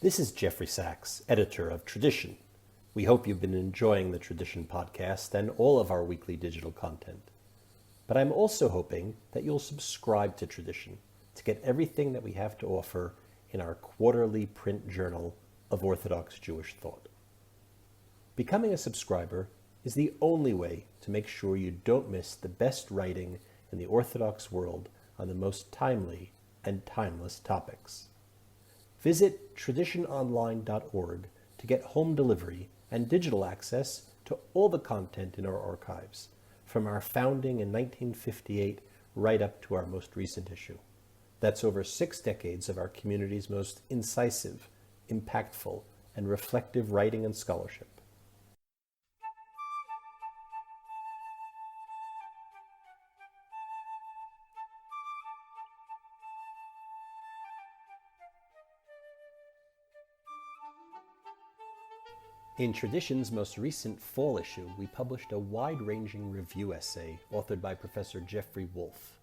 This is Jeffrey Sachs, editor of Tradition. We hope you've been enjoying the Tradition podcast and all of our weekly digital content. But I'm also hoping that you'll subscribe to Tradition to get everything that we have to offer in our quarterly print journal of Orthodox Jewish thought. Becoming a subscriber is the only way to make sure you don't miss the best writing in the Orthodox world on the most timely and timeless topics. Visit traditiononline.org to get home delivery and digital access to all the content in our archives, from our founding in 1958 right up to our most recent issue. That's over 6 decades of our community's most incisive, impactful, and reflective writing and scholarship. In Tradition's most recent fall issue, we published a wide-ranging review essay authored by Professor Jeffrey Woolf.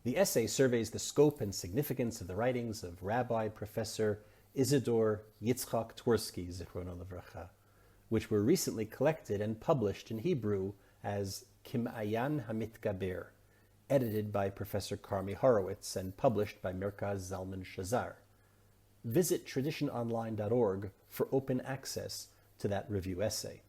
The essay surveys the scope and significance of the writings of Rabbi Professor Isadore Yitzhak Twersky, Zichrono Livracha, which were recently collected and published in Hebrew as ha-Mitgabar, edited by Professor Carmi Horowitz and published by Merkaz Zalman Shazar. Visit traditiononline.org for open access to that review essay.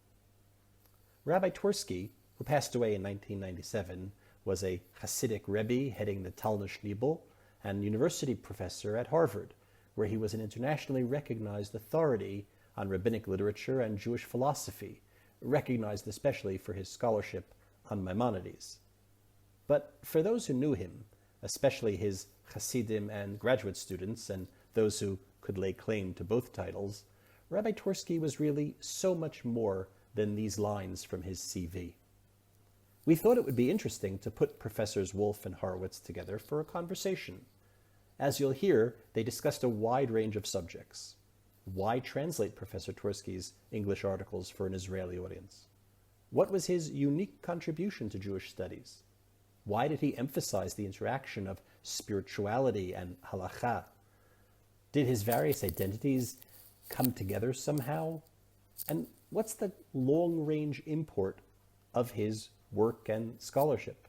Rabbi Twersky, who passed away in 1997, was a Hasidic Rebbe heading the Talne Shtibel and university professor at Harvard, where he was an internationally recognized authority on rabbinic literature and Jewish philosophy, recognized especially for his scholarship on Maimonides. But for those who knew him, especially his Hasidim and graduate students, and those who could lay claim to both titles, Rabbi Twersky was really so much more than these lines from his CV. We thought it would be interesting to put Professors Woolf and Horowitz together for a conversation. As you'll hear, they discussed a wide range of subjects. Why translate Professor Twersky's English articles for an Israeli audience? What was his unique contribution to Jewish studies? Why did he emphasize the interaction of spirituality and halakha? Did his various identities come together somehow? And what's the long-range import of his work and scholarship?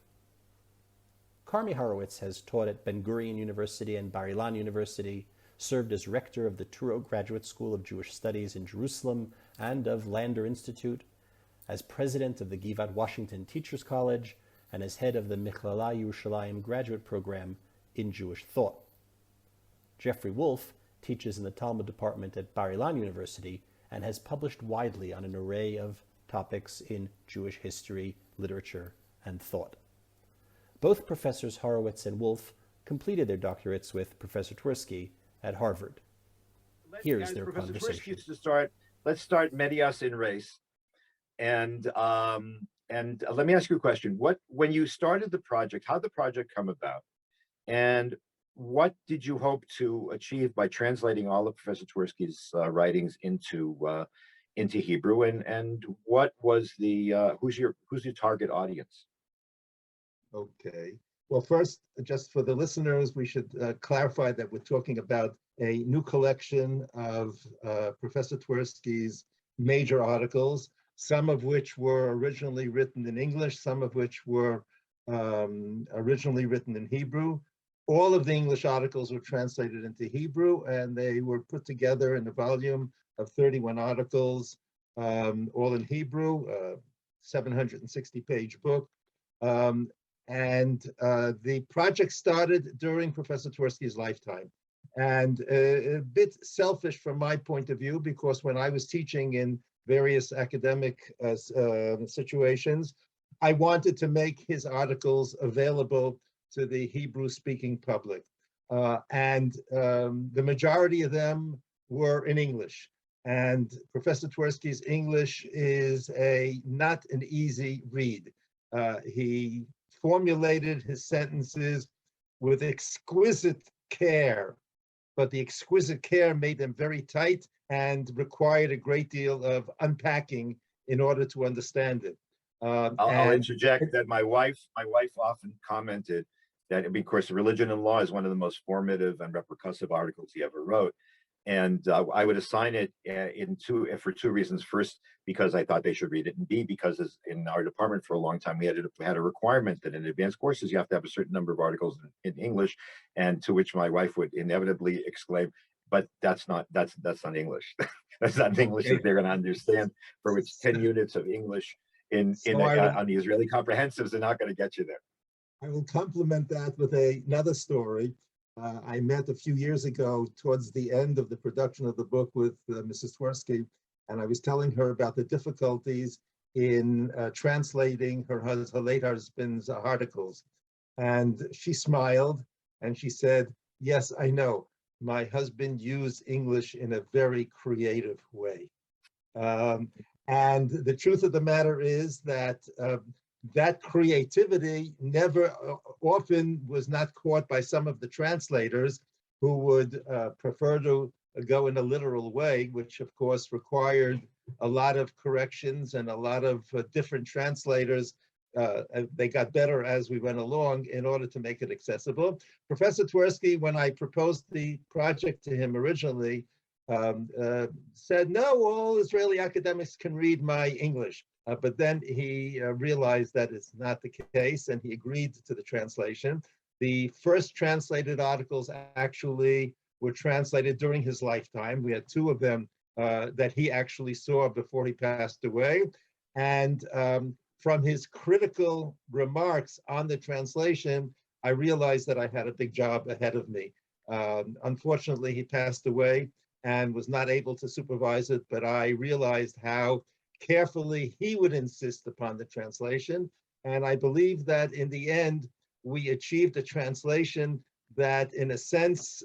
Carmi Horowitz has taught at Ben-Gurion University and Bar Ilan University, served as rector of the Touro Graduate School of Jewish Studies in Jerusalem and of Lander Institute, as president of the Givat Washington Teachers College, and as head of the Michlala Yerushalayim graduate program in Jewish thought. Jeffrey Woolf teaches in the Talmud department at Bar Ilan University and has published widely on an array of topics in Jewish history, literature, and thought. Both Professors Horowitz and Woolf completed their doctorates with Professor Twersky at Harvard. Here's their Professor conversation. Twersky used to start, let's start medias in res. And let me ask you a question. When you started the project, how did the project come about? And what did you hope to achieve by translating all of Professor Twersky's writings into Hebrew? And what was the who's your target audience? Okay. Well, first, just for the listeners, we should clarify that we're talking about a new collection of Professor Twersky's major articles, some of which were originally written in English, some of which were originally written in Hebrew. All of the English articles were translated into Hebrew, and they were put together in a volume of 31 articles, all in Hebrew, 760-page book. And the project started during Professor Twersky's lifetime. And a bit selfish from my point of view, because when I was teaching in various academic situations, I wanted to make his articles available to the Hebrew-speaking public. And the majority of them were in English. And Professor Twersky's English is not an easy read. He formulated his sentences with exquisite care, but the exquisite care made them very tight and required a great deal of unpacking in order to understand it. I'll interject that my wife often commented that, of course, Religion and Law is one of the most formative and repercussive articles he ever wrote. and I would assign it for two reasons. First, because I thought they should read it, and B, because in our department for a long time we had a requirement that in advanced courses you have to have a certain number of articles in English, and to which my wife would inevitably exclaim, "But that's not English. That's not English that they're going to understand. For which 10 units of English on the Israeli comprehensives are not going to get you there." I will complement that with another story. I met a few years ago towards the end of the production of the book with Mrs. Twersky, and I was telling her about the difficulties in translating her late husband's articles. And she smiled and she said, "Yes, I know. My husband used English in a very creative way." And the truth of the matter is that that creativity never often was not caught by some of the translators who would prefer to go in a literal way, which of course required a lot of corrections and a lot of different translators. They got better as we went along in order to make it accessible. Professor Twersky, when I proposed the project to him originally, said, "No, all Israeli academics can read my English." But then he realized that it's not the case, and he agreed to the translation. The first translated articles actually were translated during his lifetime. We had two of them that he actually saw before he passed away. And from his critical remarks on the translation, I realized that I had a big job ahead of me. Unfortunately, he passed away and was not able to supervise it, but I realized how carefully he would insist upon the translation. And I believe that in the end, we achieved a translation that, in a sense,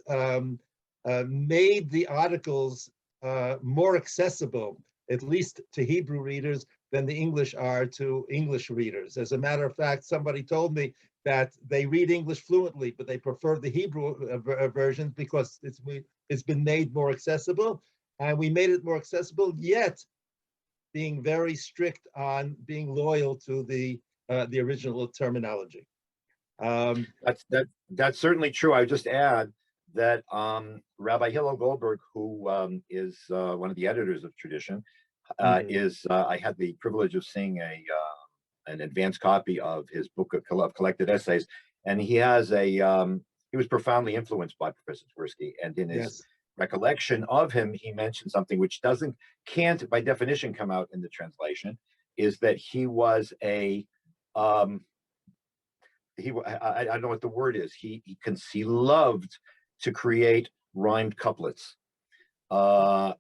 made the articles more accessible, at least to Hebrew readers, than the English are to English readers. As a matter of fact, somebody told me that they read English fluently, but they prefer the Hebrew versions because it's been made more accessible. And we made it more accessible, yet being very strict on being loyal to the original terminology. That's certainly true. I would just add that Rabbi Hillel Goldberg, who is one of the editors of Tradition, I had the privilege of seeing an advanced copy of his book of collected essays, and he was profoundly influenced by Professor Twersky, and in his recollection of him, he mentioned something which can't by definition come out in the translation, is that he was I don't know what the word is. He loved to create rhymed couplets, and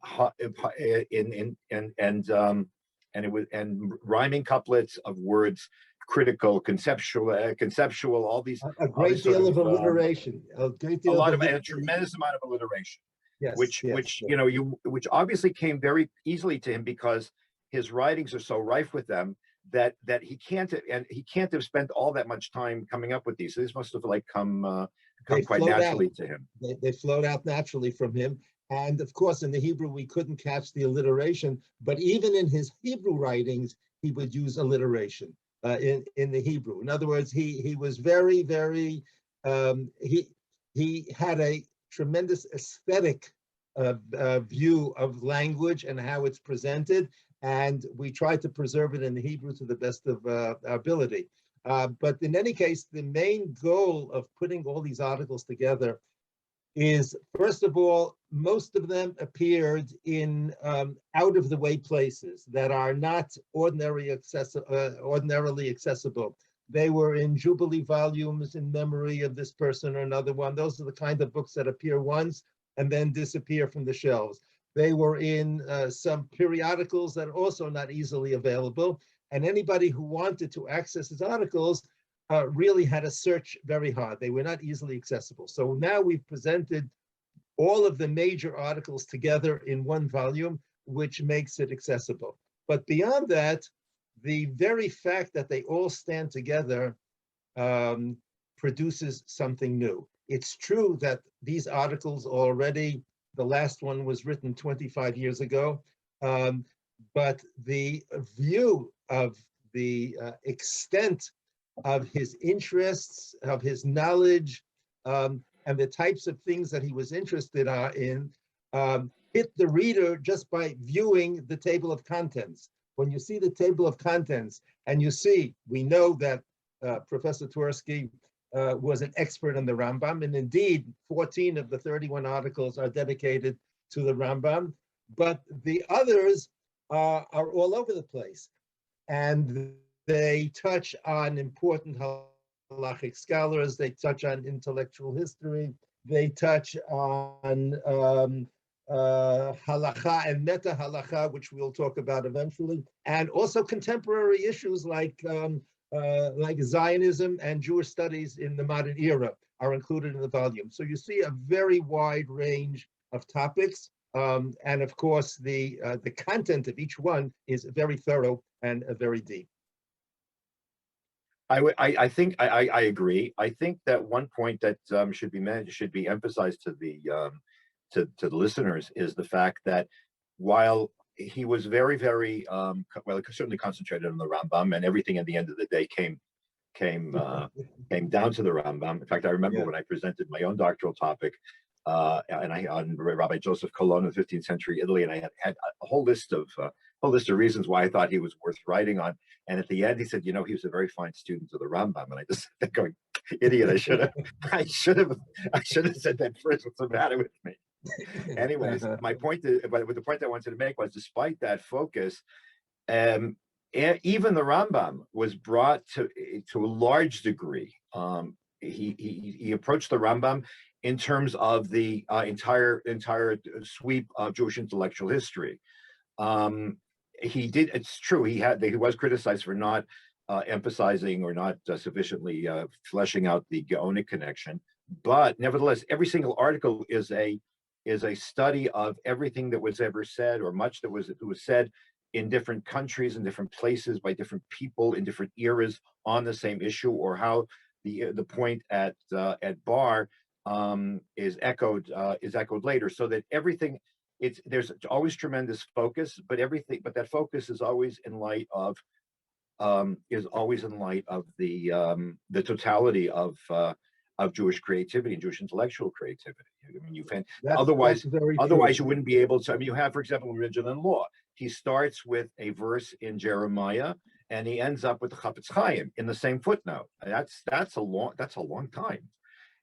rhyming couplets of words, critical, conceptual, all these. A great deal of alliteration. A tremendous amount of alliteration. Yes, which which obviously came very easily to him because his writings are so rife with them that he can't have spent all that much time coming up with these. So these must have come quite naturally to him. They flowed out naturally from him. And of course, in the Hebrew, we couldn't catch the alliteration, but even in his Hebrew writings, he would use alliteration in the Hebrew. In other words, he was very, very, he had a tremendous aesthetic view of language and how it's presented, and we tried to preserve it in the Hebrew to the best of our ability. But in any case, the main goal of putting all these articles together is, first of all, most of them appeared in out-of-the-way places that are not ordinarily accessible. They were in Jubilee volumes in memory of this person or another one. Those are the kind of books that appear once and then disappear from the shelves. They were in some periodicals that are also not easily available. And anybody who wanted to access his articles really had to search very hard. They were not easily accessible. So now we've presented all of the major articles together in one volume, which makes it accessible. But beyond that, the very fact that they all stand together produces something new. It's true that these articles already, the last one was written 25 years ago, but the view of the extent of his interests, of his knowledge, and the types of things that he was interested in hit the reader just by viewing the table of contents. When you see the table of contents and you see, we know that Professor Twersky was an expert on the Rambam, and indeed 14 of the 31 articles are dedicated to the Rambam, but the others are all over the place. And they touch on important halachic scholars, they touch on intellectual history, they touch on halakha and meta halakha, which we'll talk about eventually, and also contemporary issues like Zionism and Jewish studies in the modern era are included in the volume. So you see a very wide range of topics, and of course the content of each one is very thorough and very deep. I think I agree. I think that one point that should be emphasized to the listeners is the fact that while he was very well, certainly concentrated on the Rambam, and everything at the end of the day came down to the Rambam. In fact, I remember when I presented my own doctoral topic on Rabbi Joseph Colon in 15th century Italy, and I had a whole list of reasons why I thought he was worth writing on. And at the end, he said, he was a very fine student of the Rambam. And I just sat there going, idiot! I should have said that first. What's the matter with me? Anyways, my point is, but the point I wanted to make was, despite that focus, even the Rambam was brought to a large degree. He approached the Rambam in terms of the entire sweep of Jewish intellectual history. It's true, he was criticized for not emphasizing or not sufficiently fleshing out the Gaonic connection, but nevertheless, every single article is a study of everything that was ever said, or much that was said in different countries and different places by different people in different eras on the same issue, or how the point at Bar is echoed later, so that everything, there's always tremendous focus, but that focus is always in light of the totality of Jewish creativity and Jewish intellectual creativity. I mean, otherwise you wouldn't be able to. I mean, you have, for example, religion and law. He starts with a verse in Jeremiah, and he ends up with the Chafetz Chaim in the same footnote. That's a long time.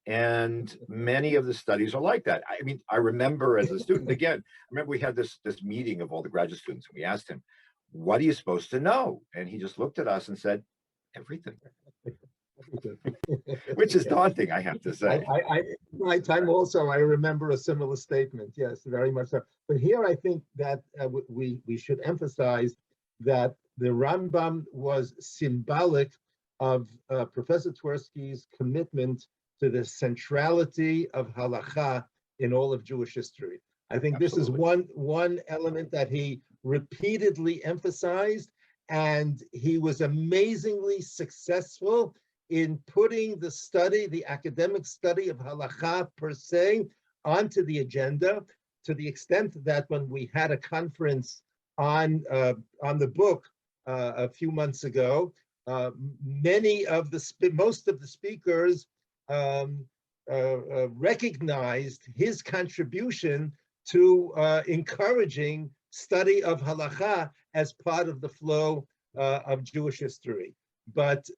And many of the studies are like that. I mean, I remember as a student, again, we had this meeting of all the graduate students, and we asked him, what are you supposed to know? And he just looked at us and said, everything. Which is daunting, I have to say. My time also, I remember a similar statement. Yes, very much so. But here I think that we should emphasize that the Rambam was symbolic of Professor Twersky's commitment to the centrality of halakha in all of Jewish history. I think This is one element that he repeatedly emphasized, and he was amazingly successful in putting the academic study of halakha per se, onto the agenda, to the extent that when we had a conference on the book a few months ago, most of the speakers recognized his contribution to encouraging study of halakha as part of the flow of Jewish history. But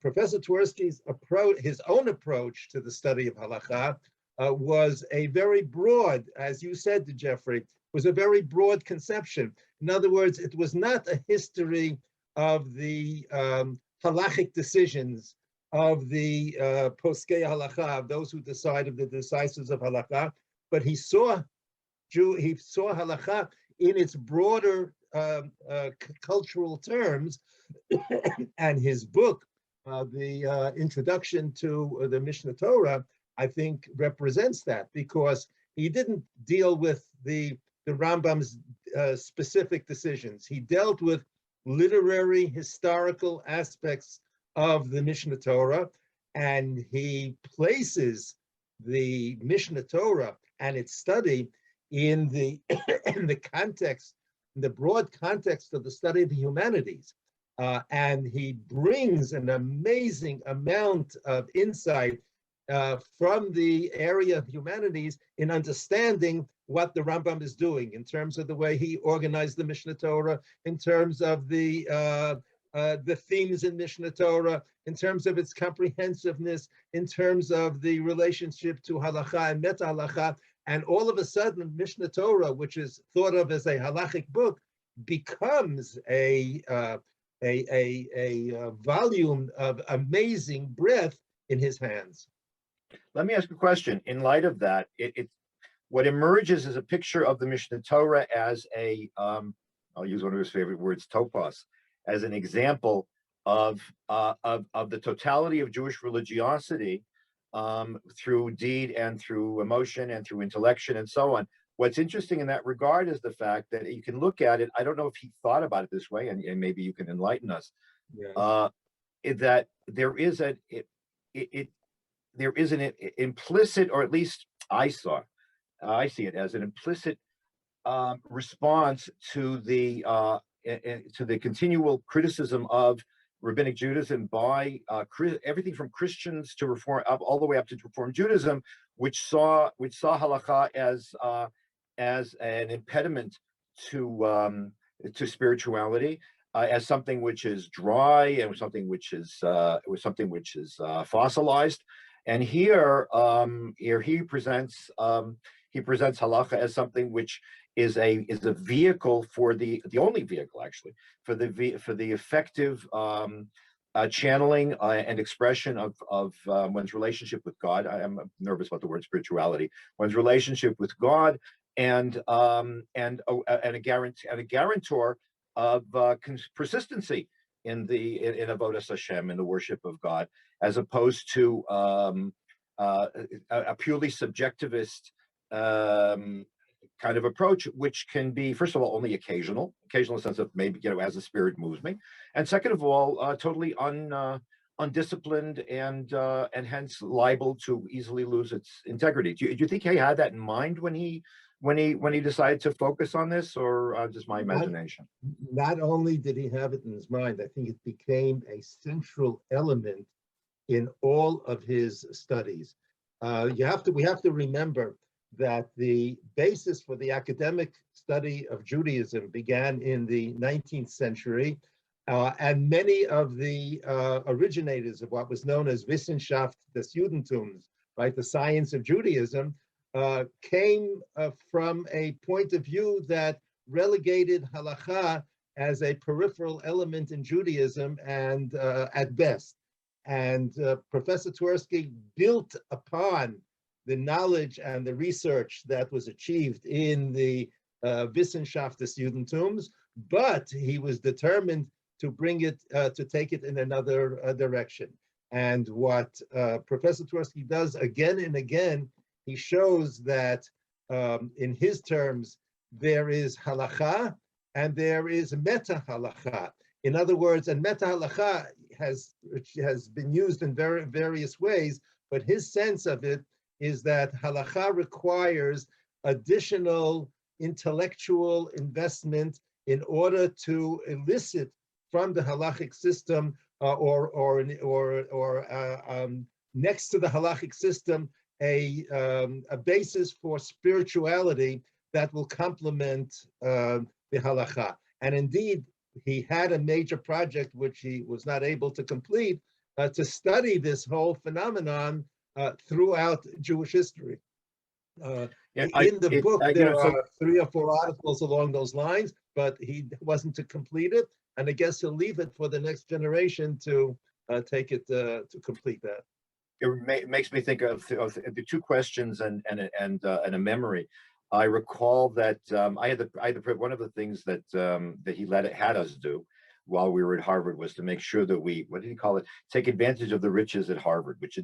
Professor Twersky's approach, his own approach to the study of halakha, was a very broad, as you said to Jeffrey, was a very broad conception. In other words, it was not a history of the halachic decisions of the poskei halakha, of those who decide, of the decisors of halakha, but he saw halakha in its broader cultural terms, and his book, the introduction to the Mishnah Torah, I think represents that, because he didn't deal with the Rambam's specific decisions. He dealt with literary, historical aspects of the Mishnah Torah, and he places the Mishnah Torah and its study in the context, in the broad context of the study of the humanities. And he brings an amazing amount of insight from the area of humanities in understanding what the Rambam is doing in terms of the way he organized the Mishnah Torah, in terms of the themes in Mishnah Torah, in terms of its comprehensiveness, in terms of the relationship to halakha and meta halakha. And all of a sudden, Mishnah Torah, which is thought of as a halachic book, becomes a volume of amazing breadth in his hands. Let me ask a question. In light of that, what emerges is a picture of the Mishnah Torah as I'll use one of his favorite words, topos, as an example of the totality of Jewish religiosity through deed and through emotion and through intellection and so on. What's interesting in that regard is the fact that you can look at it. I don't know if he thought about it this way, and maybe you can enlighten us. Yeah. That there is an implicit, or at least I see it as an implicit response to the continual criticism of Rabbinic Judaism by everything from Christians to Reform, all the way up to Reform Judaism, which saw halakha as an impediment to spirituality, as something which is dry and something which is fossilized. And here he presents halakha as something which is a vehicle for the only vehicle actually for the effective channeling and expression of one's relationship with God. I'm nervous about the word spirituality. One's relationship with God, and a guarantor of persistency in avodas Hashem, in the worship of God, as opposed to a purely subjectivist kind of approach, which can be, first of all, only occasional in the sense of maybe, as the spirit moves me, and second of all, totally undisciplined and hence liable to easily lose its integrity. Do you think he had that in mind when he decided to focus on this, or just my imagination? Not only did he have it in his mind, I think it became a central element in all of his studies. We have to remember that the basis for the academic study of Judaism began in the 19th century, and many of the originators of what was known as Wissenschaft des Judentums, right, the science of Judaism, came from a point of view that relegated halakha as a peripheral element in Judaism, and at best. And Professor Twersky built upon the knowledge and the research that was achieved in the Wissenschaft des Judentums, but he was determined to bring it, to take it in another direction. And what Professor Twersky does again and again, he shows that in his terms, there is halakha and there is meta halakha. In other words, and meta halakha has been used in various ways, but his sense of it is that halakha requires additional intellectual investment in order to elicit from the halachic system, or next to the halachic system, a basis for spirituality that will complement the halakha. And indeed, he had a major project which he was not able to complete, to study this whole phenomenon throughout Jewish history. In the book, there are 3 or 4 articles along those lines, but he wasn't to complete it, and I guess he'll leave it for the next generation to take it to complete that. It makes me think of the 2 questions and a memory. I recall that I had one of the things that he had us do while we were at Harvard was to make sure that we, what did he call it, take advantage of the riches at Harvard, which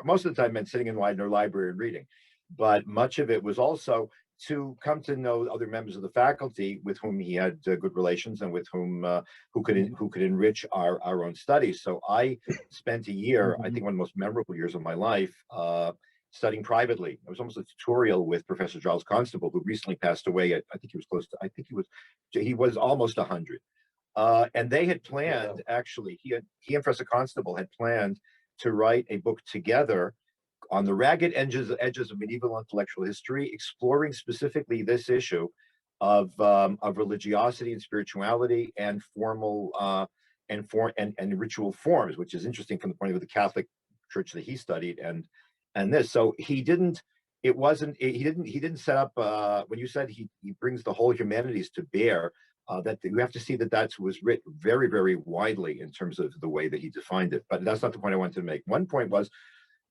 most of the time meant sitting in Widener Library and reading, but much of it was also to come to know other members of the faculty with whom he had good relations and with whom who could enrich our own studies. So I spent a year, I think one of the most memorable years of my life, studying privately. It was almost a tutorial with Professor Charles Constable, who recently passed away. I think he was almost 100. And they had planned, actually, he and Professor Constable had planned to write a book together on the ragged edges of medieval intellectual history, exploring specifically this issue of religiosity and spirituality and formal and ritual forms, which is interesting from the point of view of the Catholic Church that he studied and this. So he didn't set up when you said he brings the whole humanities to bear. That you have to see that was written very, very widely in terms of the way that he defined it. But that's not the point I wanted to make. One point was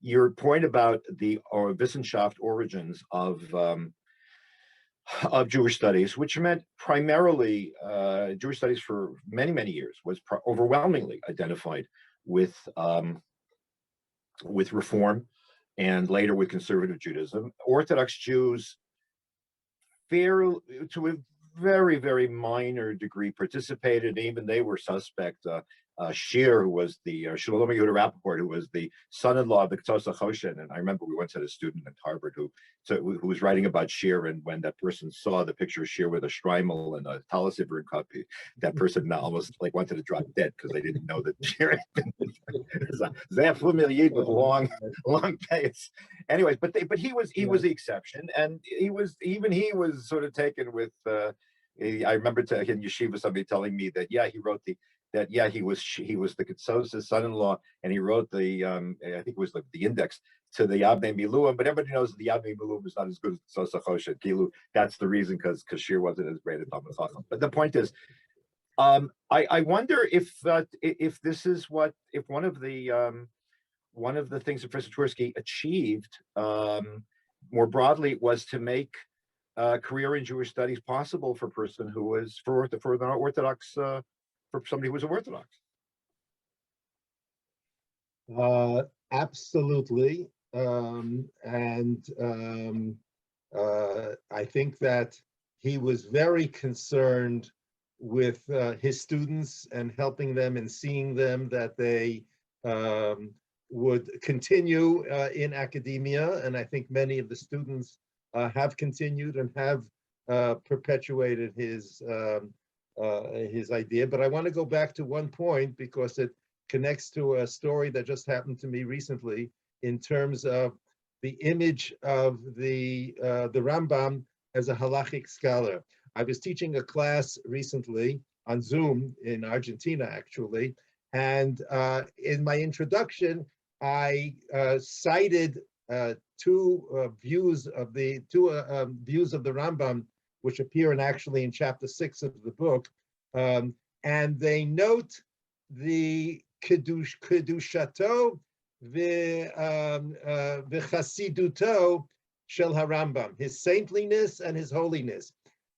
your point about the Wissenschaft origins of Jewish studies, which meant primarily Jewish studies for many, many years was overwhelmingly identified with Reform and later with conservative Judaism. Orthodox Jews, to a very, very minor degree, participated. Even they were suspect. Shir, who was the Shalom Yehuda Rappaport, who was the son-in-law of the Ktos HaChoshen, and I remember we once had a student at Harvard who was writing about Shir, and when that person saw the picture of Shir with a Shtreimel and a Talne Shtibel copy, that person almost like wanted to drop dead because they didn't know that Shir had been sehr familiar with long days. Anyways, but he was the exception, and he was sort of taken with. I remember in yeshiva somebody telling me that he was the Ketzos' son-in-law, and he wrote the I think it was the index to the Yavnei Miluim, but everybody knows that the Yavnei Miluim is not as good as Ketzos HaChoshen. Kilu, that's the reason, because Shir wasn't as great a Talmid Chacham. But the point is, I wonder if this is if one of the things that Professor Twersky achieved more broadly was to make career in Jewish studies possible for a person who was for the Orthodox. For somebody who was Orthodox. Absolutely. I think that he was very concerned with his students and helping them and seeing them that they would continue in academia. And I think many of the students have continued and have perpetuated his idea. But I want to go back to one point because it connects to a story that just happened to me recently in terms of the image of the Rambam as a halachic scholar. I was teaching a class recently on Zoom in Argentina, actually, and in my introduction, I cited two views of the Rambam, which appear actually in chapter 6 of the book, and they note the kedushato v'chasiduto shel harambam, his saintliness and his holiness.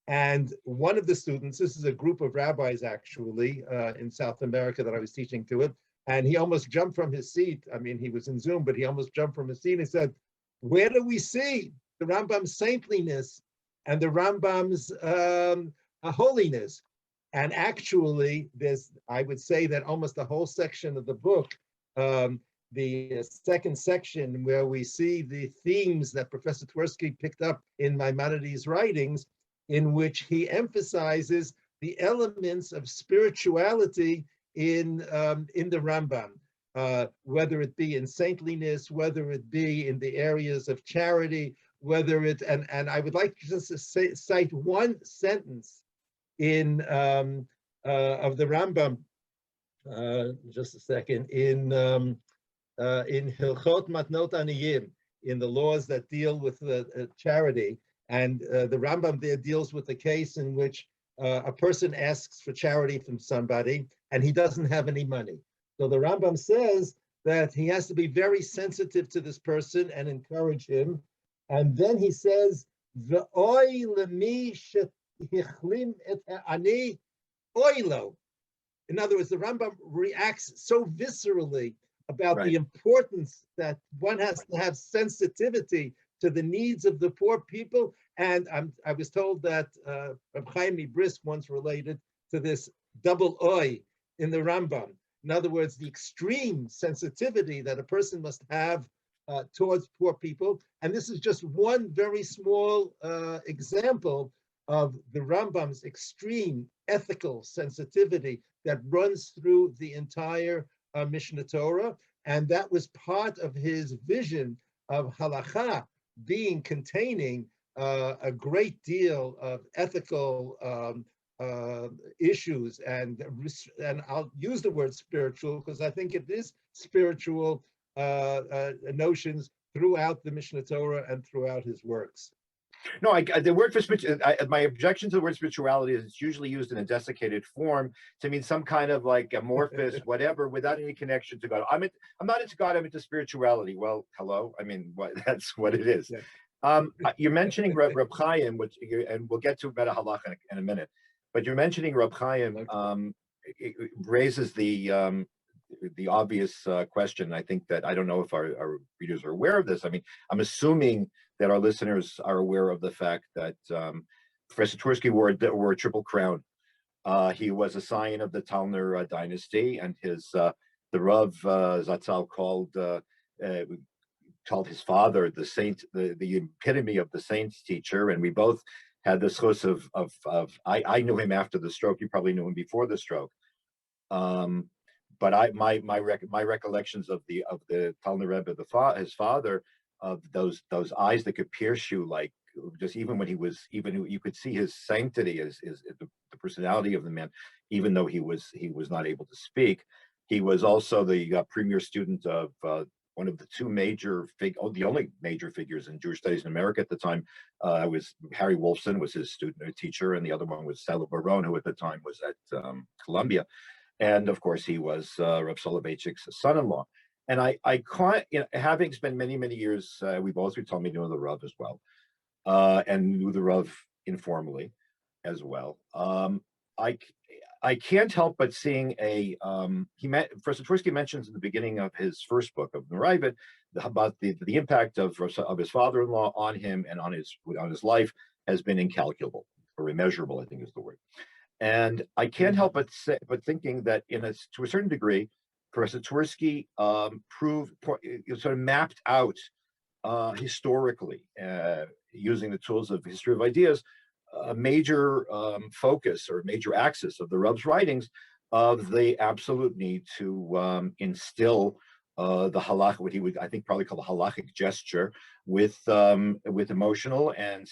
And one of the students, this is a group of rabbis actually in South America that I was teaching to it, and he almost jumped from his seat. I mean, he was in Zoom, but he almost jumped from his seat and said, "Where do we see the Rambam's saintliness and the Rambam's holiness?" And actually, I would say that almost the whole section of the book, the second section where we see the themes that Professor Twersky picked up in Maimonides' writings, in which he emphasizes the elements of spirituality in the Rambam, whether it be in saintliness, whether it be in the areas of charity, whether it, and I would like just to cite one sentence in of the Rambam, just a second, in Hilchot Matnot Aniyim, in the laws that deal with charity, and the Rambam there deals with the case in which a person asks for charity from somebody and he doesn't have any money. So the Rambam says that he has to be very sensitive to this person and encourage him. And then he says, "V'oy lemi shehichlim et ani oilo." In other words, the Rambam reacts so viscerally about the importance that one has to have sensitivity to the needs of the poor people. And I was told that Reb Chaim Brisk once related to this double oi in the Rambam. In other words, the extreme sensitivity that a person must have towards poor people. And this is just one very small example of the Rambam's extreme ethical sensitivity that runs through the entire Mishnah Torah. And that was part of his vision of halakha containing a great deal of ethical issues, and I'll use the word spiritual because I think it is spiritual notions throughout the Mishnah Torah and throughout his works. No, the word for my objection to the word spirituality is it's usually used in a desiccated form to mean some kind of like amorphous whatever without any connection to God. I'm not into God, I'm into spirituality. Well, hello. I mean, that's what it is. Yeah. You're mentioning Reb Chaim, and we'll get to about a halakha in a minute. But you're mentioning Reb Chaim it raises the obvious question. I think that I don't know if our readers are aware of this. I mean, I'm assuming that our listeners are aware of the fact that Professor Twersky wore a triple crown. He was a scion of the Talne dynasty, and the Rav Zatzal called his father the saint, the epitome of the saint's teacher, and we both had the schus of I knew him after the stroke. You probably knew him before the stroke. But my recollections of the Talne Rebbe, his father, of those eyes that could pierce you, like just even when you could see his sanctity, the personality of the man, even though he was not able to speak. He was also the premier student of one of the the only major figures in Jewish studies in America at the time. Was Harry Wolfson was his student or teacher, and the other one was Salo Baron, who at the time was at Columbia. And of course, he was Rav Soloveitchik's son-in-law. And I having spent many, many years, we told me knew the Rav as well, and knew the Rav informally as well. I can't help but seeing Professor Twersky mentions in the beginning of his first book of Rabbinic about the impact of his father-in-law on him and on his life has been incalculable or immeasurable, I think is the word. And I can't help but thinking that to a certain degree, Professor Twersky sort of mapped out historically, using the tools of history of ideas, a major focus or major axis of the Rebbe's writings of the absolute need to instill the halakha, what he would, I think, probably call the halachic gesture, with emotional and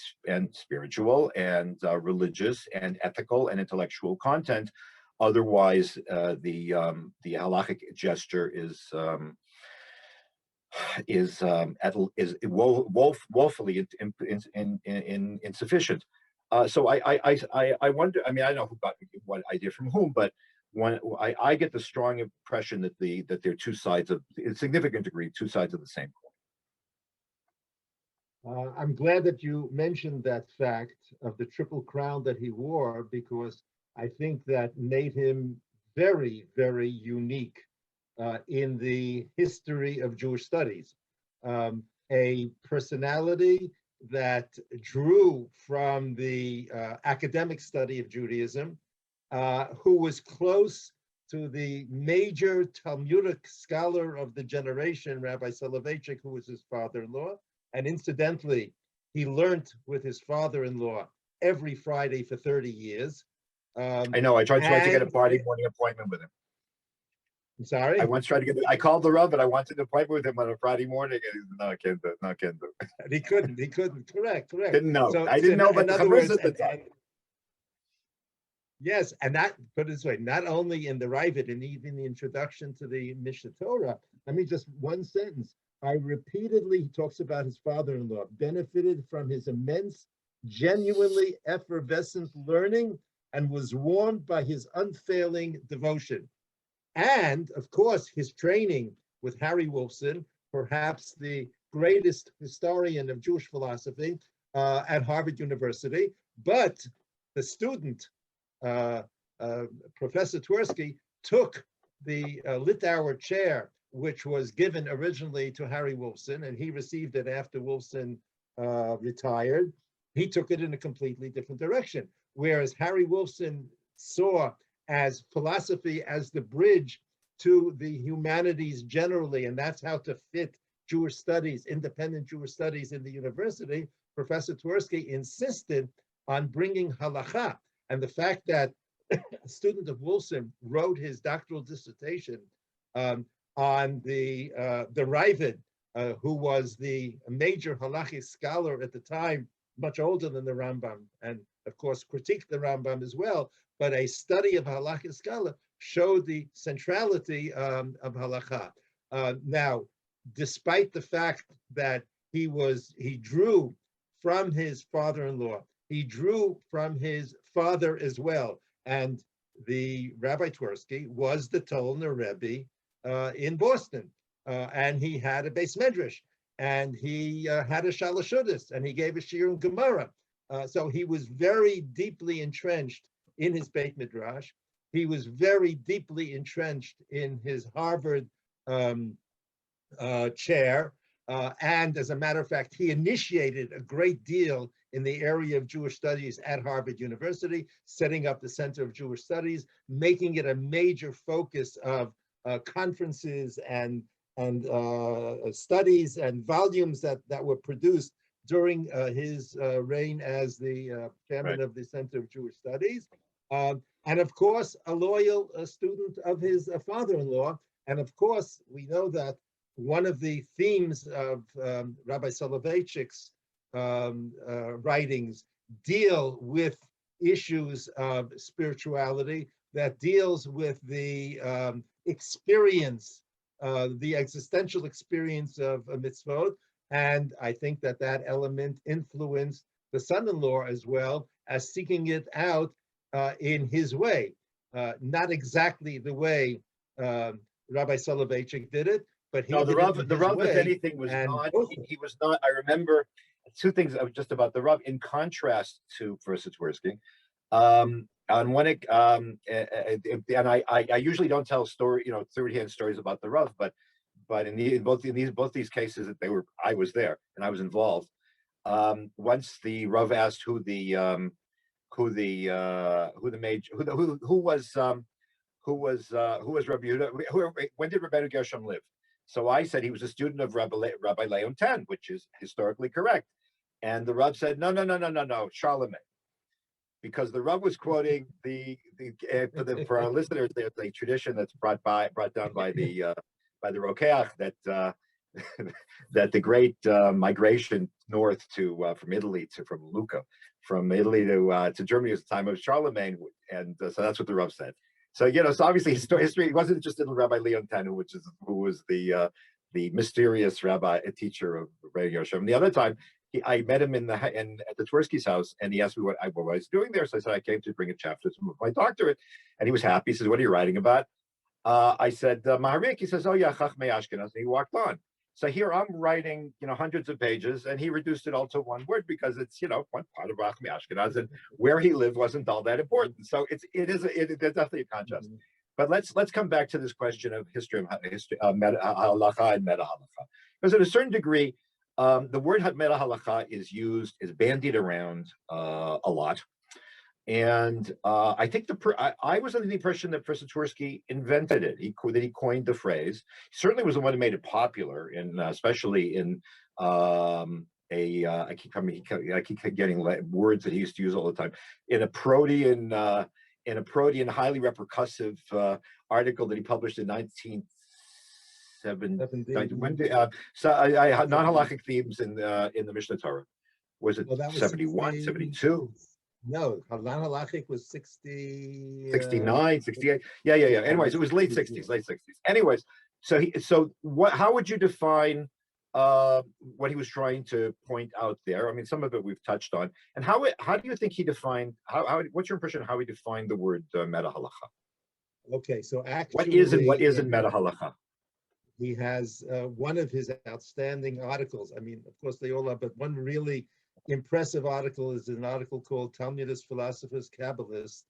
spiritual and religious and ethical and intellectual content. Otherwise, the halachic gesture is woefully insufficient. So I wonder. I mean, I don't know who got what idea from whom, but I get the strong impression that they're two sides of, in a significant degree, two sides of the same coin. I'm glad that you mentioned that fact of the triple crown that he wore, because I think that made him very, very unique in the history of Jewish studies. A personality that drew from the academic study of Judaism, who was close to the major Talmudic scholar of the generation, Rabbi Soloveitchik, who was his father-in-law. And incidentally, he learned with his father-in-law every Friday for 30 years. I know. I tried to get a Friday morning appointment with him. I'm sorry? I called the Rav, and I wanted an appointment with him on a Friday morning. And he said, no, I can't do it. He couldn't. Correct. Didn't know. I didn't know about the Chavruz at the time. Yes, and that, put it this way, not only in the Ravid and even the introduction to the Mishnah Torah, I mean, just one sentence. He talks about his father-in-law, benefited from his immense, genuinely effervescent learning, and was warmed by his unfailing devotion. And, of course, his training with Harry Wolfson, perhaps the greatest historian of Jewish philosophy at Harvard University. But the student, Professor Twersky, took the Litauer chair, which was given originally to Harry Wolfson, and he received it after Wolfson retired. He took it in a completely different direction. Whereas Harry Wolfson saw as philosophy as the bridge to the humanities generally, and that's how to fit Jewish studies, independent Jewish studies in the university, Professor Twersky insisted on bringing halakha. And the fact that a student of Wolfson wrote his doctoral dissertation on the Ravid who was the major halachic scholar at the time, much older than the Rambam, and of course critiqued the Rambam as well, but a study of halachic scholar showed the centrality of halakha. Now, despite the fact that he drew from his father-in-law, he drew from his father as well, and the Rabbi Twersky was the Talne Rebbe in Boston, and he had a Beis Medrash, and he had a Shalashudis, and he gave a Shir in Gemara. So he was very deeply entrenched in his Beit Midrash. He was very deeply entrenched in his Harvard chair. And as a matter of fact, he initiated a great deal in the area of Jewish studies at Harvard University, setting up the Center of Jewish Studies, making it a major focus of conferences and studies and volumes that were produced during his reign as the chairman of the Center of Jewish Studies. And of course, a loyal student of his father-in-law. And of course, we know that one of the themes of Rabbi Soloveitchik's writings deal with issues of spirituality, that deals with the experience, the existential experience of mitzvot. And I think that element influenced the son-in-law as well as seeking it out in his way. Not exactly the way Rabbi Soloveitchik did it, but he the Rav, if anything, was not. He was not. I remember two things just about the Rav, in contrast to Professor Twersky. On one, and I usually don't tell third-hand stories about the Rav, but in both these cases that I was there and I was involved. Once the Rav asked who was Rabbi Yehuda, when did Rabbi Gershom live? So I said he was a student of Rabbi Leon Ten, which is historically correct. And the Rav said, no, Charlemagne. Because the Rav was quoting for our listeners, there's a tradition that's brought down by the Rokeach that the great migration north from Italy from Italy to Germany was the time of Charlemagne, and so that's what the Rav said. So so obviously history. He wasn't just in Rabbi Leon Ten, who was the mysterious rabbi, a teacher of Rabbi Gershom. The other time, I met him at the Twersky's house, and he asked me what I was doing there. So I said I came to bring a chapter of my doctorate, and he was happy. He says, "What are you writing about?" I said, Maharik. He says, "Oh yeah, Chachmei Ashkenaz." And he walked on. So here I'm writing, hundreds of pages, and he reduced it all to one word because it's, one part of Chachmei Ashkenaz, and where he lived wasn't all that important. So it's definitely a contrast. But let's come back to this question of history, halakha and meta halakha, because at a certain degree, the word meta halakha is bandied around a lot. And I think I was under the impression that Professor Twersky invented it. That he coined the phrase. He certainly was the one who made it popular, especially in I keep getting words that he used to use all the time, in a Protean highly repercussive article that he published in 1970. Non-halachic themes in the Mishnah Torah. Was it 71, 72? No, halachic was 60, 69, 68. Yeah. Anyways, it was late 60s. Anyways, how would you define what he was trying to point out there? I mean, some of it we've touched on. And how do you think he defined, what's your impression of how he defined the word meta halakha? Okay, so actually, what isn't meta halakha? He has one of his outstanding articles. I mean, of course they all are, but one really impressive article is an article called Talmudists, Philosophers, Kabbalists,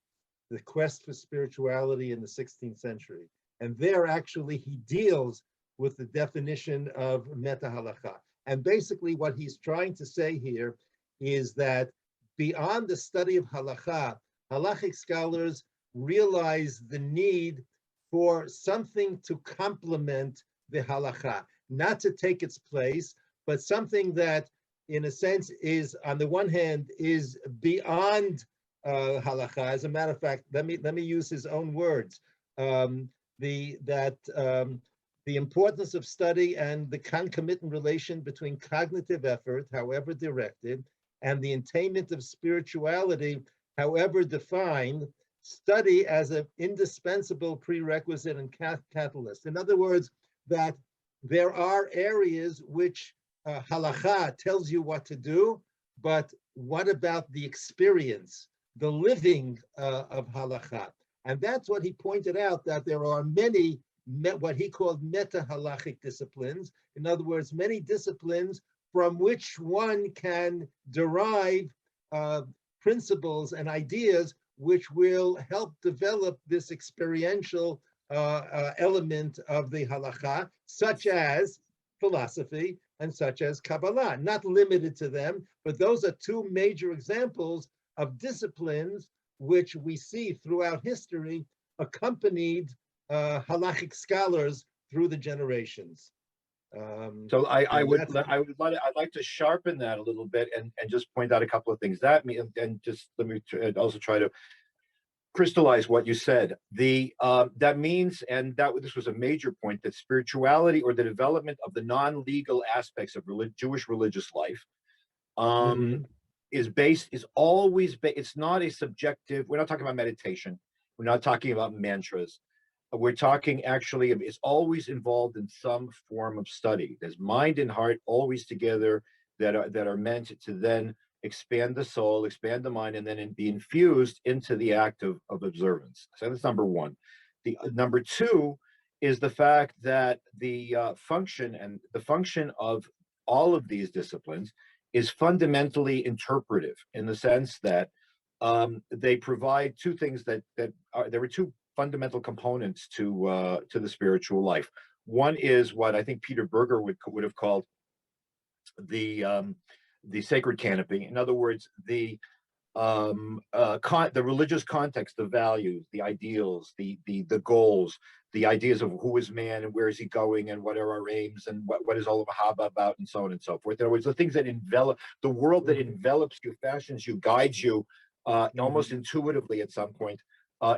The Quest for Spirituality in the 16th Century. And there actually he deals with the definition of meta halakha. And basically what he's trying to say here is that beyond the study of halakha, halachic scholars realize the need for something to complement the halakha, not to take its place, but something that in a sense is, on the one hand, is beyond halakha. As a matter of fact, let me use his own words. the importance of study and the concomitant relation between cognitive effort, however directed, and the attainment of spirituality, however defined, study as an indispensable prerequisite and catalyst. In other words, that there are areas which halakha tells you what to do, but what about the experience, the living of halakha? And that's what he pointed out, that there are many, what he called meta-halachic disciplines. In other words, many disciplines from which one can derive principles and ideas which will help develop this experiential element of the halakha, such as philosophy and such as Kabbalah. Not limited to them, but those are two major examples of disciplines which we see throughout history accompanied halachic scholars through the generations. So I'd like to sharpen that a little bit and just point out a couple of things. That and just let me also try to crystallize what you said. That means, and this was a major point, that spirituality, or the development of the non-legal aspects of Jewish religious life, is always it's not a subjective. We're not talking about meditation. We're not talking about mantras. We're talking actually, it's always involved in some form of study. There's mind and heart always together that are meant to then expand the soul, expand the mind, and then be infused into the act of observance. So that's number one. The number two is the fact that the function of all of these disciplines is fundamentally interpretive, in the sense that they provide two things there were two fundamental components to the spiritual life. One is what I think Peter Berger would have called the Sacred Canopy. In other words, the religious context, the values, the ideals, the goals, the ideas of who is man and where is he going and what are our aims and what is all of Haba about, and so on and so forth. In other words, the things that envelop the world, that envelops you, fashions you, guides you almost intuitively at some point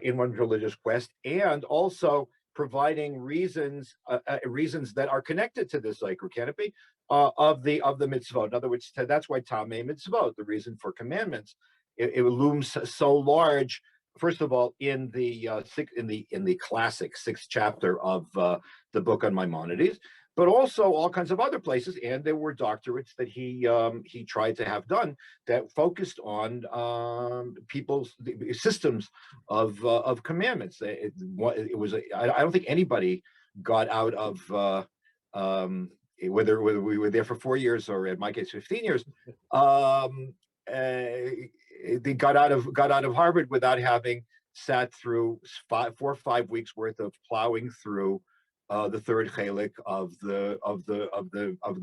in one's religious quest, and also providing reasons that are connected to this Sacred Canopy of the mitzvot. In other words, that's why Talne mitzvot, the reason for commandments, it looms so large. First of all, in the classic 6th chapter of the book on Maimonides, but also all kinds of other places. And there were doctorates that he tried to have done that focused on people's systems of commandments. I don't think anybody got out of whether we were there for 4 years or in my case 15 years. They got out of Harvard without having sat through 4 or 5 weeks worth of plowing through the third chalik of the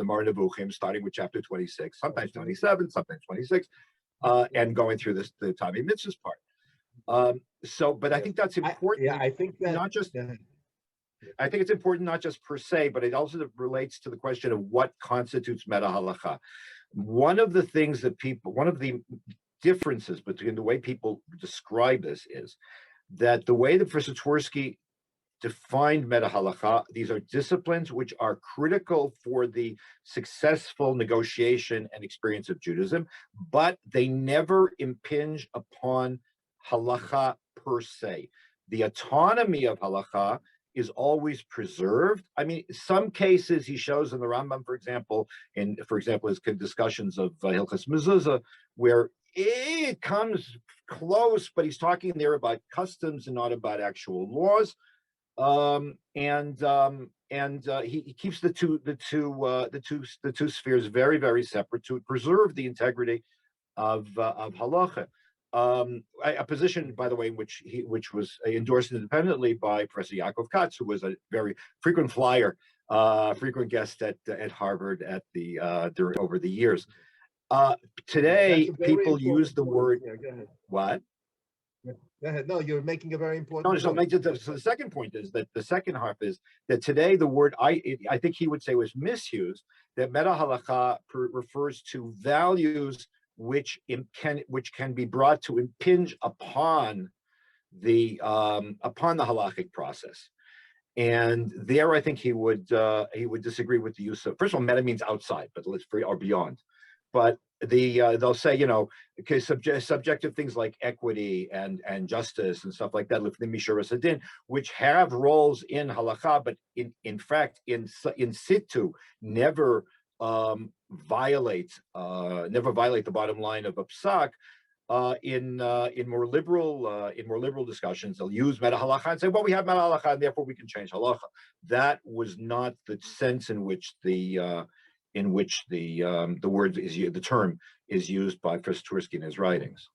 Mar Nevuchim, starting with chapter 26, sometimes 27, sometimes 26, and going through the Talmud Mitzvahs part. But I think that's important. I think that not just. I think it's important not just per se, but it also relates to the question of what constitutes meta halakha. One of the differences between the way people describe this is that the way that Professor Twersky defined meta halakha, these are disciplines which are critical for the successful negotiation and experience of Judaism, but they never impinge upon halakha per se. The autonomy of halakha is always preserved. I mean, some cases he shows in the Rambam, for example, his discussions of Hilchos Mezuzah, where it comes close, but he's talking there about customs and not about actual laws. He keeps the two spheres very, very separate to preserve the integrity of halacha. A position, by the way, which was endorsed independently by Professor Yaakov Katz, who was a very frequent flyer, frequent guest at Harvard over the years. Today, people use the word. Yeah, go ahead. What? Go ahead. No, you're making a very important point. So the second point is that the second half is that today the word I think he would say was misused, that meta halakha refers to values which can be brought to impinge upon the halachic process. And there, I think he would disagree with the use of, first of all, meta means outside, but let's or beyond. But they'll say, you know, okay, subjective things like equity and justice and stuff like that, which have roles in halakha, but in fact, in situ, never violate the bottom line of a psak. In more liberal discussions, they'll use meta halakha and say, well, we have meta halakha, and therefore we can change halakha. That was not the sense in which the word is used, the term is used by Professor Twersky in his writings.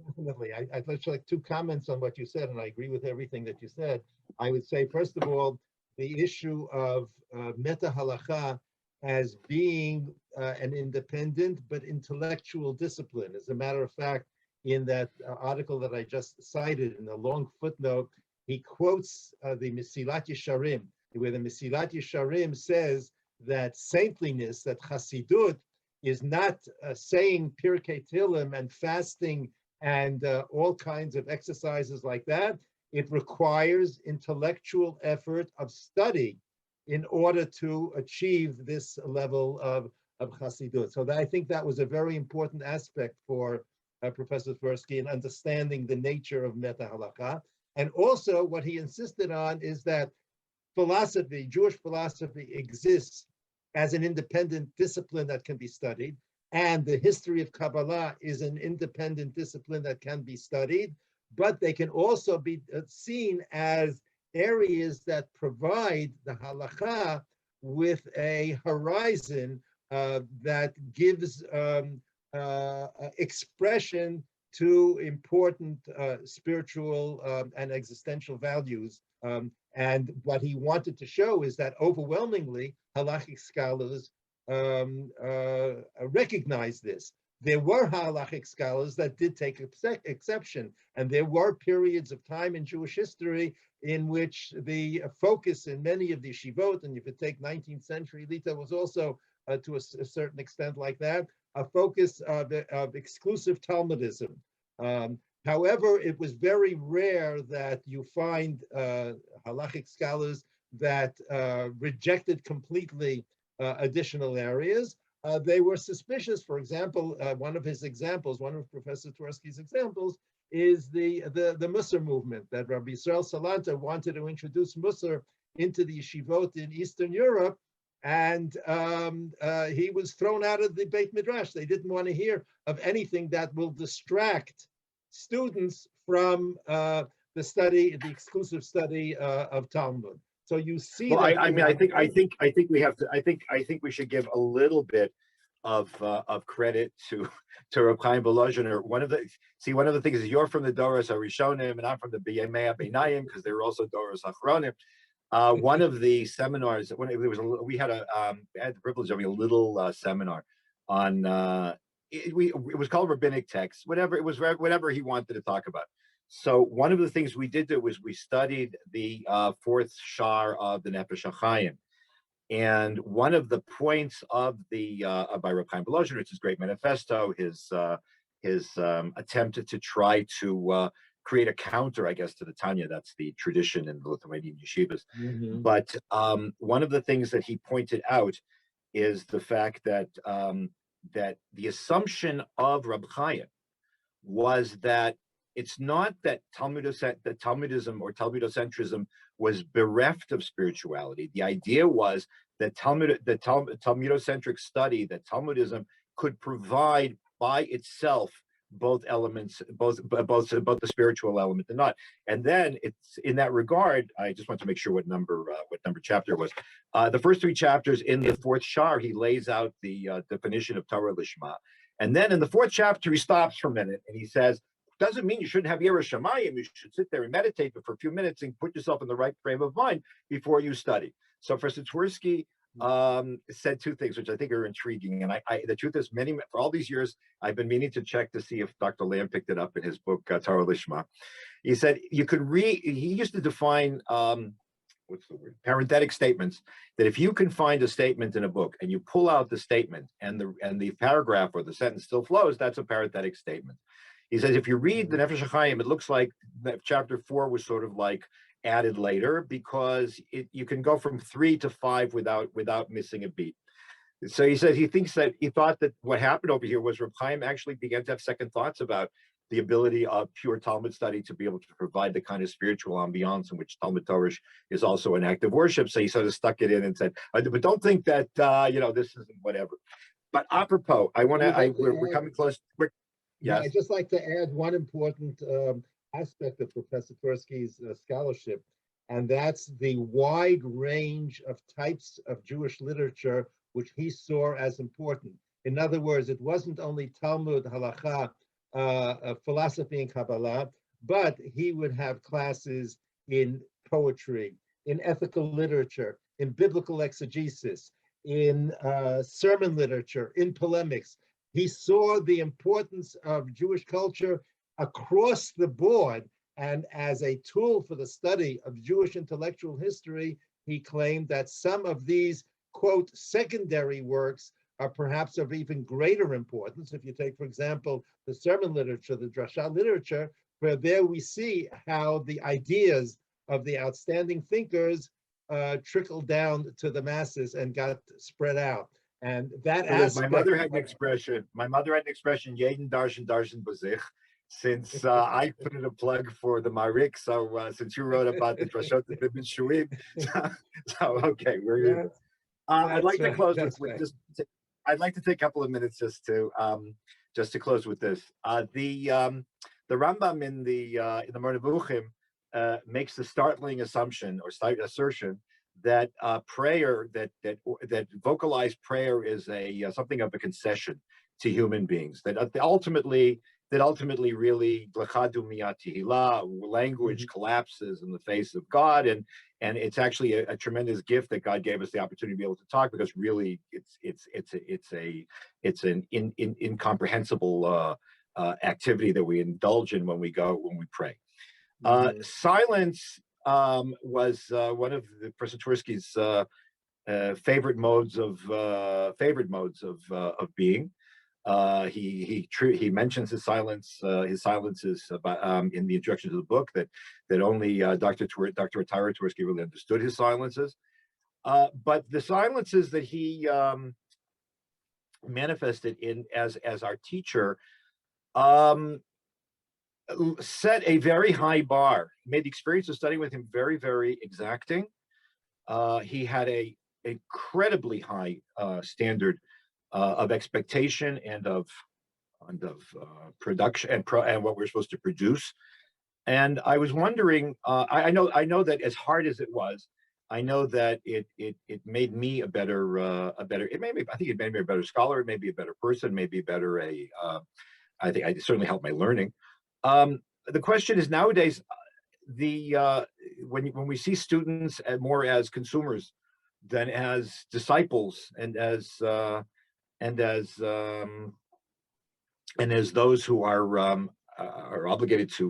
Definitely. I'd like 2 comments on what you said, and I agree with everything that you said. I would say, first of all, the issue of meta halakha as being an independent but intellectual discipline. As a matter of fact, in that article that I just cited, in a long footnote, he quotes the Mesilat Yesharim, where the Mesilat Yesharim says that saintliness, that Hasidut, is not saying Pirkei Tehillim and fasting and all kinds of exercises like that. It requires intellectual effort of study in order to achieve this level of Hasidut. So I think that was a very important aspect for Professor Twersky in understanding the nature of meta halakha. And also what he insisted on is that philosophy, Jewish philosophy, exists as an independent discipline that can be studied, and the history of Kabbalah is an independent discipline that can be studied, but they can also be seen as areas that provide the halakha with a horizon that gives expression to important spiritual and existential values. And what he wanted to show is that overwhelmingly, halachic scholars recognize this. There were halachic scholars that did take exception, and there were periods of time in Jewish history in which the focus in many of the yeshivot, and if you take 19th century, Lita was also to a certain extent like that, a focus of exclusive Talmudism. However, it was very rare that you find halachic scholars that rejected completely additional areas. They were suspicious. For example, one of Professor Twersky's examples is the Musar movement, that Rabbi Yisrael Salanta wanted to introduce Musar into the yeshivot in Eastern Europe, and he was thrown out of the Beit Midrash. They didn't want to hear of anything that will distract students from the exclusive study of Talmud. So you see. Well, I think we should give a little bit of credit to Reb Chaim Volozhiner. One of the things is you're from the Doros HaRishonim and I'm from the B'yamei HaBeinayim, because they were also Doros HaChronim. One of the seminars, we had the privilege of having a little seminar on it was called Rabbinic Texts, whatever he wanted to talk about. So one of the things we did was we studied the 4th Shar of the Nefesh HaChaim. And one of the points of the by Reb Chaim Volozhiner, it's his great manifesto, his attempt to try to create a counter, I guess, to the Tanya. That's the tradition in the Lithuanian yeshivas. Mm-hmm. But one of the things that he pointed out is the fact that that the assumption of Reb Chaim was that it's not that Talmudism or Talmudocentrism was bereft of spirituality. The idea was that Talmudocentric study, that Talmudism could provide by itself both elements, both the spiritual element and not. And then it's in that regard, I just want to make sure what number chapter it was. The first 3 chapters in the 4th Shar, he lays out the definition of Torah Lishma. And then in the 4th chapter, he stops for a minute and he says, doesn't mean you shouldn't have Yirah Shamayim. You should sit there and meditate for a few minutes and put yourself in the right frame of mind before you study. So Professor Twersky said 2 things, which I think are intriguing. And the truth is, for all these years, I've been meaning to check to see if Dr. Lamb picked it up in his book, Torah Lishma. He said you could read, he used to define, parenthetic statements, that if you can find a statement in a book and you pull out the statement and the paragraph or the sentence still flows, that's a parenthetic statement. He says, if you read the Nefesh HaChaim, it looks like chapter 4 was sort of like added later because you can go from 3 to 5 without missing a beat. So he says he thought that what happened over here was Reb Chaim actually began to have second thoughts about the ability of pure Talmud study to be able to provide the kind of spiritual ambiance in which Talmud Torah is also an act of worship. So he sort of stuck it in and said, but don't think that, this isn't whatever. But apropos, we're coming close. Yes. I'd just like to add one important aspect of Professor Twersky's scholarship, and that's the wide range of types of Jewish literature which he saw as important. In other words, it wasn't only Talmud, halakha, philosophy and Kabbalah, but he would have classes in poetry, in ethical literature, in biblical exegesis, in sermon literature, in polemics. He saw the importance of Jewish culture across the board, and as a tool for the study of Jewish intellectual history, he claimed that some of these, quote, secondary works are perhaps of even greater importance. If you take, for example, the sermon literature, the drasha literature, where there we see how the ideas of the outstanding thinkers trickled down to the masses and got spread out. And that aspect— My mother had an expression, Jeden Darshan Darshan B'zich. Since I put in a plug for the Marik, so since you wrote about the Drashot Bibin Shuim, so okay, we're good. I'd like to close with just. I'd like to take a couple of minutes just to close with this. The Rambam in the Moreh Nevuchim makes the startling assumption or assertion that prayer, that vocalized prayer is something of a concession to human beings. That ultimately really language collapses in the face of God, and it's actually a tremendous gift that God gave us the opportunity to be able to talk, because really it's an incomprehensible activity that we indulge in when we pray. Silence was one of the Professor Twersky's favorite modes of being. He mentions his silence. His silence is about, in the introduction to the book, that only Dr. Atara Twersky really understood his silences. But the silences that he manifested in as our teacher set a very high bar. Made the experience of studying with him very, very exacting. He had a incredibly high standard of expectation and of production and what we're supposed to produce. And I was wondering, I know that as hard as it was, I know that it made me I think it made me a better scholar, maybe a better person, maybe a better I think it certainly helped my learning. The question is, nowadays, when we see students more as consumers than as disciples, and as those who are obligated to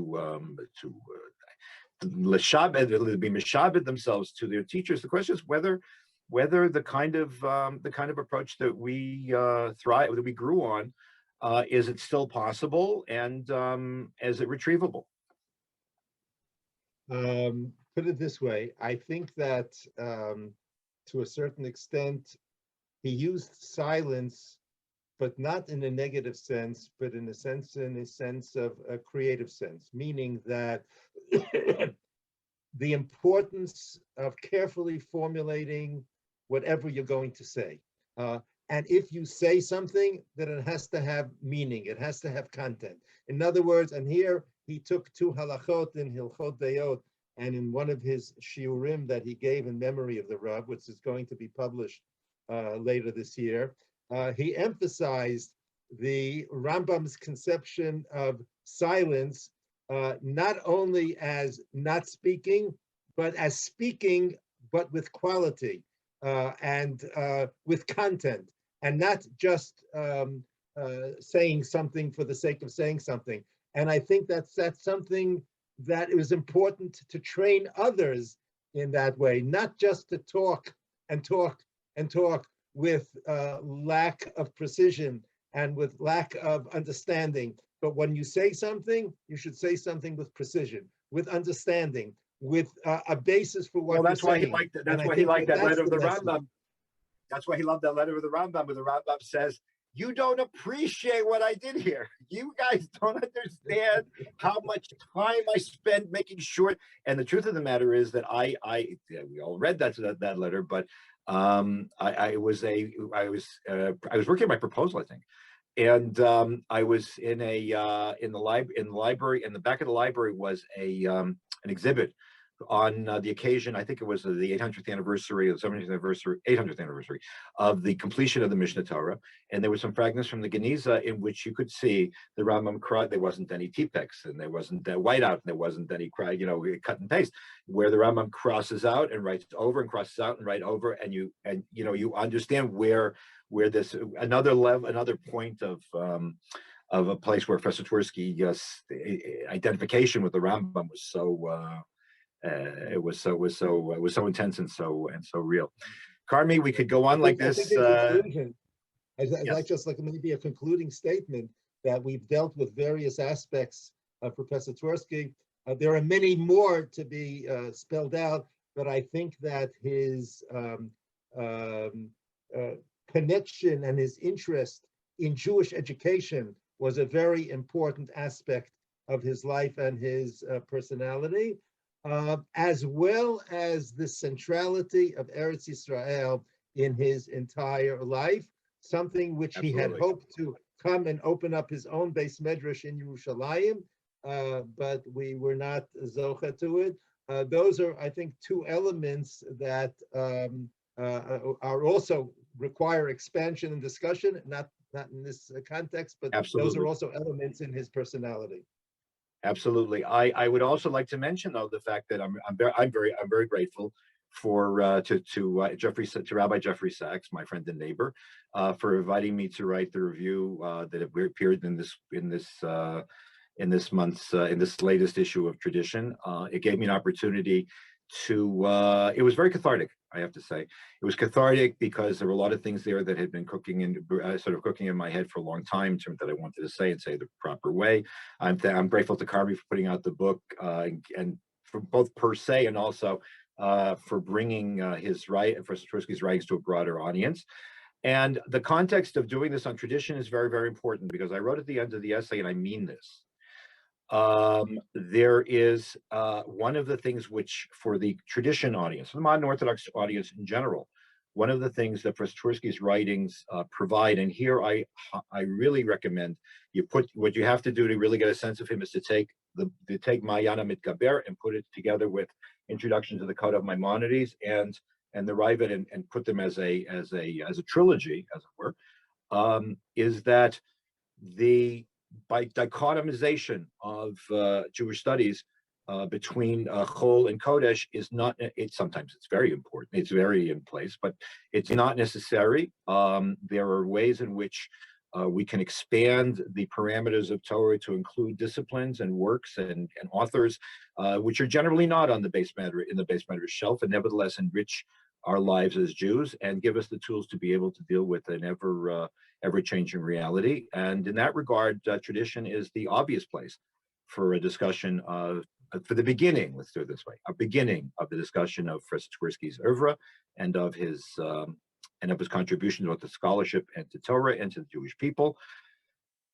be mishabed themselves to their teachers, the question is whether the kind of approach that we grew on, is it still possible, and is it retrievable? Put it this way, I think that to a certain extent, he used silence, but not in a negative sense, but in a sense of a creative sense, meaning that the importance of carefully formulating whatever you're going to say. And if you say something, then it has to have meaning, it has to have content. In other words, and here he took 2 halachot in Hilchot Deot, and in one of his shiurim that he gave in memory of the Rav, which is going to be published later this year, he emphasized the Rambam's conception of silence, not only as not speaking, but as speaking, but with quality and with content, and not just saying something for the sake of saying something. And I think that's something that it was important to train others in that way, not just to talk and talk and talk with lack of precision and with lack of understanding. But when you say something, you should say something with precision, with understanding, with a basis for what Well, that's you're why he saying. liked that. And That's I why he think liked that that's letter of the message. Rambam. That's why he loved that letter of the Rambam, where the Rambam says, "You don't appreciate what I did here. You guys don't understand how much time I spent making sure." And the truth of the matter is that we all read that letter, but I was working on my proposal, I think, and I was in the library. In the back of the library was an exhibit on the occasion, I think it was the 800th anniversary, or 700th anniversary, 800th anniversary of the completion of the Mishnah Torah. And there were some fragments from the Geniza in which you could see the Rambam cried. There wasn't any tepex, and there wasn't that whiteout, and there wasn't any cut and paste, where the Rambam crosses out and writes over, and crosses out and write over, and you understand where this another point of a place where Professor Twersky identification with the Rambam was so. It was so intense and so real. Carmi, we could go on like this. I think in conclusion, I'd Yes. like just like maybe a concluding statement that we've dealt with various aspects of Professor Twersky. There are many more to be spelled out, but I think that his connection and his interest in Jewish education was a very important aspect of his life and his personality. As well as the centrality of Eretz Yisrael in his entire life, something which he had hoped to come and open up his own base medrash in Yerushalayim, but we were not zocha to it. Those are, I think, two elements that are also require expansion and discussion, not in this context, but those are also elements in his personality. Absolutely. I would also like to mention, though, the fact that I'm very grateful for to Rabbi Jeffrey Sachs, my friend and neighbor, for inviting me to write the review that appeared in this latest issue of Tradition. It gave me an opportunity to. It was very cathartic, I have to say. It was cathartic because there were a lot of things there that had been cooking in my head for a long time, that I wanted to say the proper way. I'm grateful to Carmi for putting out the book, and for both per se and also for bringing Professor Twersky's writings to a broader audience. And the context of doing this on Tradition is very, very important, because I wrote at the end of the essay, and I mean this. There is one of the things which, for the Tradition audience, the modern Orthodox audience in general, one of the things that Professor Twersky's writings provide, and here I really recommend you put what you have to do to really get a sense of him is to take ha-Mitgabar and put it together with Introduction to the Code of Maimonides and the Rabbinic, and put them as a trilogy, as it were. Is that by dichotomization of Jewish studies between Chol and Kodesh is not. Sometimes it's very important. It's very in place, but it's not necessary. There are ways in which we can expand the parameters of Torah to include disciplines and works and authors, which are generally not on the base matter shelf, and nevertheless enrich our lives as Jews and give us the tools to be able to deal with an ever-changing reality. And in that regard, Tradition is the obvious place for a discussion for the beginning, let's do it this way, a beginning of the discussion of Professor Twersky's oeuvre and of his contributions both to scholarship and to Torah and to the Jewish people,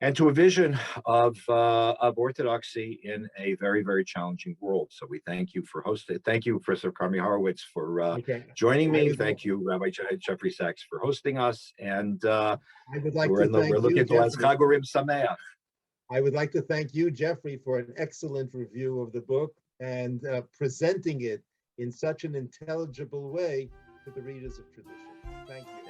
and to a vision of orthodoxy in a very, very challenging world. So we thank you for hosting. Thank you, Professor Carmi Horowitz, for joining me. Thank you, Rabbi Jeffrey Sachs, for hosting us. And I would like we're looking to Chagurim Sameach. I would like to thank you, Jeffrey, for an excellent review of the book and presenting it in such an intelligible way to the readers of Tradition. Thank you.